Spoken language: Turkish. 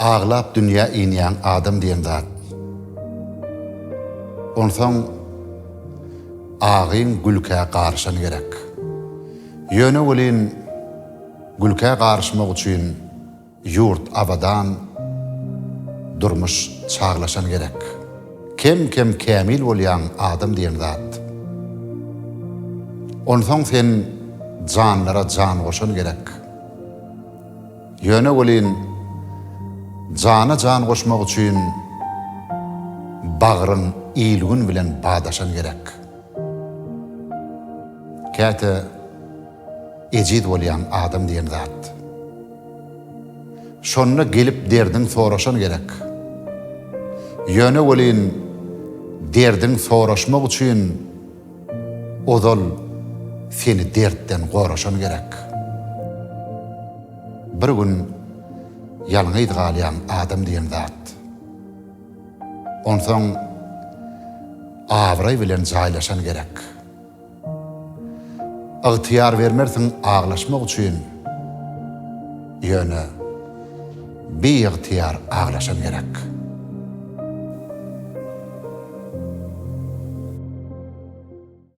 ağlap dünya iniyan adam diyen zat. Onsoň ağyn gülkä garşan gerek. Ýöne welin gülkä garşmak üçin yurt abadan durmuş çağlaşan gerek. Kim kamil bolýan adam diyen zat. Onsoň sen canlara can goşan gerek. Ýöne welin cana can goşmak üçin bagryň iýligin bilen badaşan gerek. Käte ejid bolýan adam diyen zat. Şonna gelip derdin soraşan gerek. Ýöne welin derdin soraşmak üçin ozal seni dertten goraşan gerek. Bir gün ýalňy galýan adam diyen zat. Onsoň awray bilen jaýlaşan gerek. Agtyar bermersiň aglaşmak üçin ýöne bir ýagtyar aglaşan gerek.